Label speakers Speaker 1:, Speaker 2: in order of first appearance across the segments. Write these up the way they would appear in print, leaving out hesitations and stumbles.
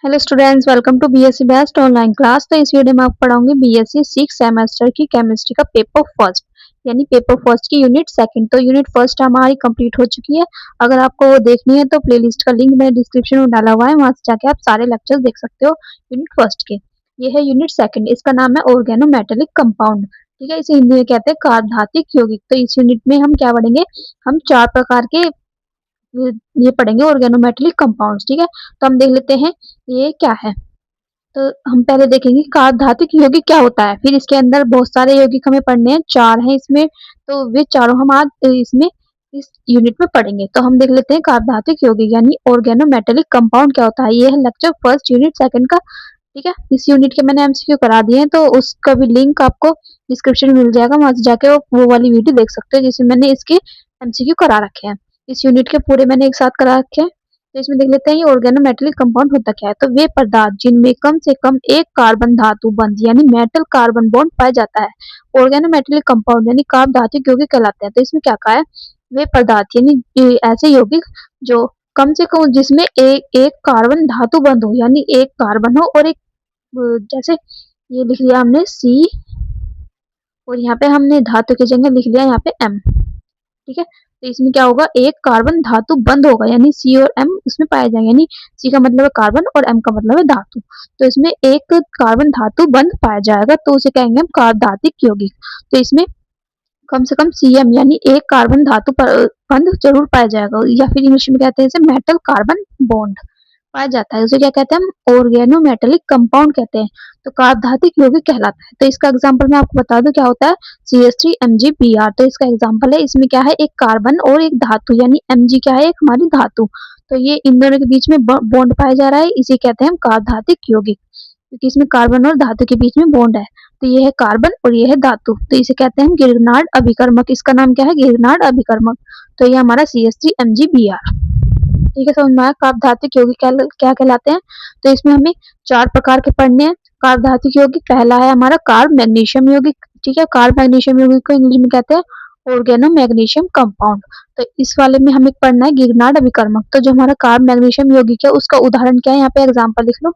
Speaker 1: Hello students, welcome to BSc best online class. तो इस video में आप पढ़ाऊंगी बीएससी 6 सेमेस्टर की केमिस्ट्री का पेपर फर्स्ट, यानी पेपर फर्स्ट की यूनिट सेकंड। तो यूनिट फर्स्ट हमारी कंप्लीट हो चुकी है। अगर आपको वो देखनी है तो प्लेलिस्ट का लिंक मैंने डिस्क्रिप्शन में डाला हुआ है, वहां से जाके आप सारे लेक्चर्स देख सकते हो यूनिट फर्स्ट के। ये है यूनिट सेकंड, इसका नाम है ऑर्गेनोमेटेलिक कंपाउंड। ठीक है, इसे हिंदी में कहते हैं कार्बधातुक यौगिक। तो इस यूनिट में हम क्या पढ़ेंगे, हम 4 प्रकार के ये पढ़ेंगे ऑर्गेनोमेटेलिक कंपाउंड्स। ठीक है, तो हम देख लेते हैं ये क्या है। तो हम पहले देखेंगे कार्बधातुक यौगिक क्या होता है, फिर इसके अंदर बहुत सारे यौगिक हमें पढ़ने हैं, 4 हैं इसमें। तो वे चारों हम आज इसमें इस यूनिट में पढ़ेंगे। तो हम देख लेते हैं कार्बधातुक यौगिक यानी ऑर्गेनोमेटेलिक कंपाउंड क्या होता है। ये है लेक्चर फर्स्ट यूनिट सेकंड का। ठीक है, इस यूनिट के मैंने एमसीक्यू करा दिए हैं, तो उसका भी लिंक आपको डिस्क्रिप्शन में मिल जाएगा, वहां से जाके वो वाली वीडियो देख सकते हैं जिसमें मैंने इसके एमसीक्यू करा रखे हैं। इस यूनिट के पूरे मैंने एक साथ करा रखे हैं। तो इसमें देख लेते हैं ये ऑर्गेनोमेटेलिक कंपाउंड होता क्या है। तो वे पदार्थ जिनमें कम से कम एक कार्बन धातु बंध यानी मेटल कार्बन बॉन्ड पाया जाता है ऑर्गेनोमेटेलिक कंपाउंड यानी कार्बधातुक यौगिक कहलाते हैं। तो इसमें क्या कहा है, वे पदार्थ यानी ऐसे यौगिक जो कम से कम जिसमें एक कार्बन धातु बंध हो, यानी एक कार्बन हो और एक जैसे ये लिख लिया हमने सी, और यहाँ पे हमने धातु की जगह लिख लिया यहाँ पे एम। ठीक है, तो इसमें क्या होगा, एक कार्बन धातु बंध होगा यानी सी और एम उसमें पाया जाएगा, यानी सी का मतलब है कार्बन और एम का मतलब है धातु। तो इसमें एक कार्बन धातु बंध पाया जाएगा, तो उसे कहेंगे हम कार्बधातुक यौगिक। तो इसमें कम से कम सीएम यानी एक कार्बन धातु बंध जरूर पाया जाएगा, या फिर इंग्लिश में कहते हैं इसे मेटल कार्बन बॉन्ड पाया जाता है। उसे क्या कहते हैं हम, ऑर्गेनोमेटेलिक कंपाउंड कहते हैं। तो कार्बधातुक यौगिक कहलाता है। तो इसका एग्जांपल मैं आपको बता दूं क्या होता है, CH3MgBr। तो इसका एग्जांपल है, इसमें क्या है, एक कार्बन और एक धातु यानी Mg क्या है, एक हमारी धातु। तो ये इन दोनों के बीच में बॉन्ड पाया जा रहा है, इसे कहते हैं हम कार्बधातुक यौगिक, क्योंकि इसमें कार्बन और धातु के बीच में बॉन्ड है। तो ये है कार्बन और ये है धातु, तो इसे कहते हैं हम गिरनार्ड अभिकर्मक। इसका नाम क्या है, गिरनार्ड अभिकर्मक। तो ये हमारा CH3MgBr। ठीक है, समझ में आया कार्बधातुक यौगिक क्या कहलाते हैं। तो इसमें हमें 4 प्रकार के पढ़ने हैं कार्बधातुक यौगिक। पहला है हमारा कार्ब मैग्नीशियम यौगिक। ठीक है, कार्ब मैग्नीशियम यौगिक को इंग्लिश में कहते हैं ऑर्गेनो मैग्नीशियम कंपाउंड। तो इस वाले में हमें पढ़ना है गिरनार्ड अभिकर्मक। तो जो हमारा कार्ब मैग्नीशियम यौगिक है उसका उदाहरण क्या है, यहाँ पे एग्जाम्पल लिख लो।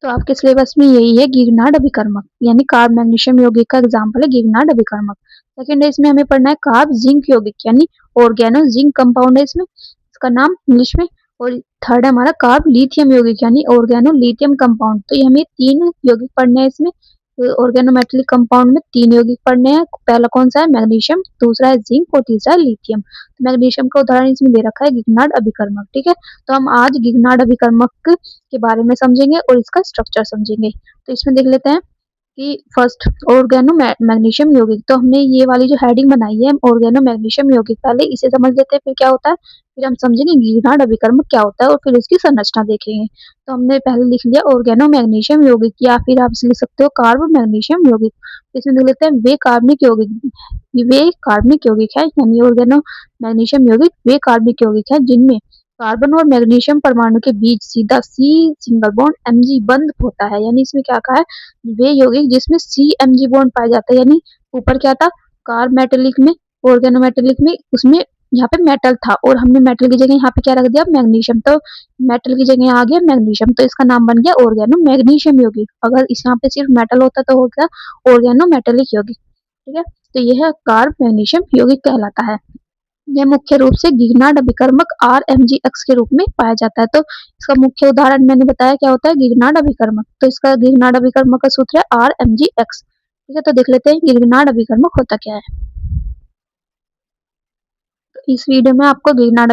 Speaker 1: तो आपके सिलेबस में यही है गिरनार्ड अभिकर्मक, यानी कार्ब मैग्नीशियम यौगिक का एग्जाम्पल है गिरनार्ड अभिकर्मक। सेकंड है, इसमें हमें पढ़ना है कार्ब जिंक यौगिक यानी ऑर्गेनो जिंक कंपाउंड है इसमें, इसका नाम इंग्लिश में। और थर्ड है हमारा कार्ब लिथियम यौगिक यानी ऑर्गेनो लिथियम कंपाउंड। तो ये हमें 3 यौगिक पढ़ने हैं इसमें। ऑर्गेनोमेटेलिक कंपाउंड में 3 यौगिक पढ़ने हैं। पहला कौन सा है, मैग्नीशियम, दूसरा है जिंक और तीसरा है लिथियम। तो मैग्नीशियम का उदाहरण इसमें दे रखा है गिरनार्ड अभिकर्मक। ठीक है, तो हम आज गिरनार्ड अभिकर्मक के बारे में समझेंगे और इसका स्ट्रक्चर समझेंगे। तो इसमें देख लेते हैं कि फर्स्ट ऑर्गेनो मैग्नीशियम यौगिक। तो हमने ये वाली जो हेडिंग बनाई है ऑर्गेनो मैग्नीशियम यौगिक, पहले इसे समझ लेते हैं फिर क्या होता है, फिर हम समझेंगे गिरनार्ड अभिकर्मक क्या होता है और फिर उसकी संरचना देखेंगे। तो हमने पहले लिख लिया ऑर्गेनो मैग्नीशियम यौगिक, या फिर आप लिख सकते हो कार्ब मैग्नीशियम यौगिक। तो इसमें देख लेते हैं वे कार्बनिक यौगिक, वे कार्बनिक यौगिक है यानी ऑर्गेनो मैग्नीशियम यौगिक वे कार्बनिक यौगिक है जिनमें कार्बन और मैग्नीशियम परमाणु के बीच सीधा सी सिंगल बॉन्ड Mg बंध होता है। यानी इसमें क्या कहा है, वे यौगिक जिसमें CMg बॉन्ड पाया जाता है, यानी ऊपर क्या था कार्ब मेटेलिक में, ऑर्गेनोमेटेलिक में उसमें यहाँ पे मेटल था और हमने मेटल की जगह यहाँ पे क्या रख दिया, मैग्नीशियम। तो मेटल की जगह आ गया मैग्नीशियम, तो इसका नाम बन गया ऑर्गेनो मैग्नीशियम यौगिक। अगर इस यहाँ पे सिर्फ मेटल होता तो हो गया ऑर्गेनो मेटेलिक यौगिक। ठीक है, तो यह कार्ब मैग्नीशियम यौगिक कहलाता है। यह मुख्य रूप से गिगनार्ड अभिकर्मक RMgX के रूप में पाया जाता है। तो इसका मुख्य उदाहरण मैंने बताया क्या होता है, गिगनार्ड अभिकर्मक। तो इसका गिगनार्ड अभिकर्मक का सूत्र है RMgX। ठीक है, तो देख लेते हैं गिगनार्ड अभिकर्मक होता क्या है। तो इस वीडियो में आपको गिगनार्ड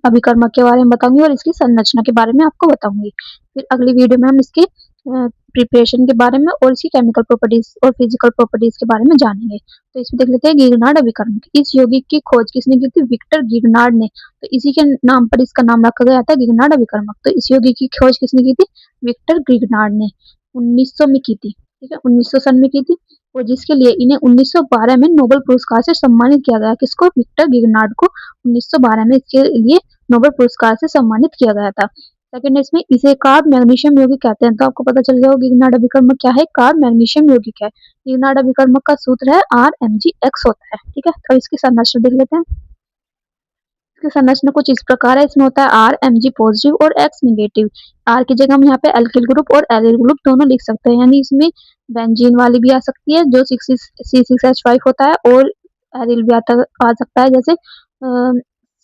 Speaker 1: अभिकर्मक के बारे में बताऊंगी और इसकी संरचना के बारे में आपको बताऊंगी। फिर अगली वीडियो में हम इसकी प्रिपरेशन के बारे में और इसकी केमिकल प्रॉपर्टीज और फिजिकल प्रॉपर्टीज के बारे में जानेंगे। तो इसमें देख लेते हैं गिगनार्ड अभिकर्मक। इस यौगिक की खोज किसने की थी, विक्टर गिगनार्ड ने। तो इसी के नाम पर इसका नाम रखा गया था गिगनार्ड अभिकर्मक। तो इस यौगिक की खोज किसने की थी, विक्टर गिगनार्ड ने 1900 में की थी। ठीक है, 1900 सन में की थी, और जिसके लिए इन्हें 1912 में नोबेल पुरस्कार से सम्मानित किया गया। किसको, विक्टर गिगनार्ड को 1912 में इसके लिए नोबेल पुरस्कार से सम्मानित किया गया था। सेकंड इसमें इसे कार्ब मैग्नीशियम यौगिक कहते हैं। तो आपको पता चल गया होगा गिगनार्ड अभिकर्मक क्या है, कार्ब मैग्नीशियम यौगिक है। गिगनार्ड अभिकर्मक का सूत्र है RMgX होता है। ठीक है, तो इसकी संरचना देख लेते हैं। इसकी संरचना कुछ इस प्रकार है। इसमें होता है आर Mg पॉजिटिव और X नेगेटिव। आर की जगह हम यहाँ पे अल्किल ग्रुप और एलिल ग्रुप दोनों लिख सकते हैं, यानी इसमें बेंजीन वाली भी आ सकती है जो C6H5 होता है, और एलिल भी आ सकता है जैसे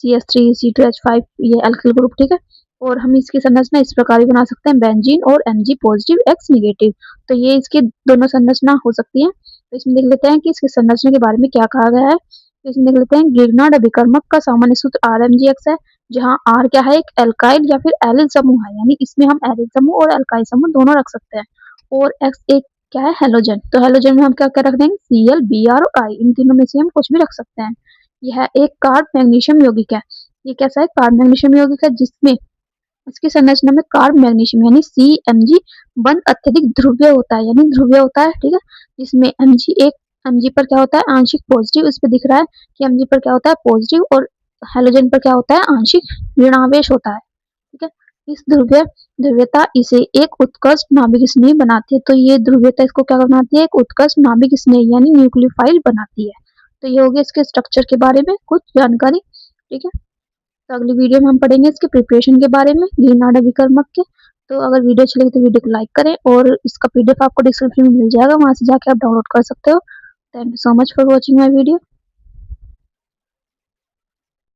Speaker 1: CH3C2H5, ये अल्किल ग्रुप, ठीक है। और हम इसकी संरचना इस प्रकार भी बना सकते हैं, बेंजीन और Mg पॉजिटिव X नेगेटिव। तो ये इसकी दोनों संरचना हो सकती है। तो इसमें देख लेते हैं कि इसकी संरचना के बारे में क्या कहा गया है। तो इसमें देख लेते हैं, गिरनार्ड अभिकर्मक का सामान्य सूत्र RMgX है, जहाँ R क्या है, एक एल्काइल या फिर एलिल समूह है, यानी इसमें हम एलिल समूह और एल्काइल समूह दोनों रख सकते हैं। और X एक क्या है, हेलोजन। तो हेलोजन में हम क्या क्या रख देंगे, Cl, Br और I, इन तीनों में से हम कुछ भी रख सकते हैं। यह एक कार्ब मैग्नीशियम यौगिक है। ये कैसा है, कार्ब मैग्नीशियम यौगिक है, जिसमें इसकी संरचना में कार्ब मैग्नीशियम यानी CMg बंध अत्यधिक ध्रुवीय होता है, यानी ध्रुवीय होता है, ठीक है। जिसमें Mg पर क्या होता है, आंशिक पॉजिटिव। इस पे दिख रहा है कि Mg पर क्या होता है, पॉजिटिव, और हेलोजन पर क्या होता है, आंशिक ऋणावेश होता है, ठीक है। इस ध्रुवीयता इसे एक उत्कृष्ट नाभिक स्नेही बनाती है। तो ये ध्रुवीयता इसको क्या बनाती है, एक उत्कृष्ट नाभिक स्नेही यानी न्यूक्लियोफाइल बनाती है। तो ये हो गया इसके स्ट्रक्चर के बारे में कुछ जानकारी, ठीक है। तो अगली वीडियो में हम पढ़ेंगे इसके प्रिपरेशन के बारे में, गिरनार्ड अभिकर्मक के। तो अगर वीडियो अच्छी लगी तो वीडियो को लाइक करें, और इसका PDF आपको डिस्क्रिप्शन में मिल जाएगा, वहां से जाके आप डाउनलोड कर सकते हो। Thank you so much for watching my video.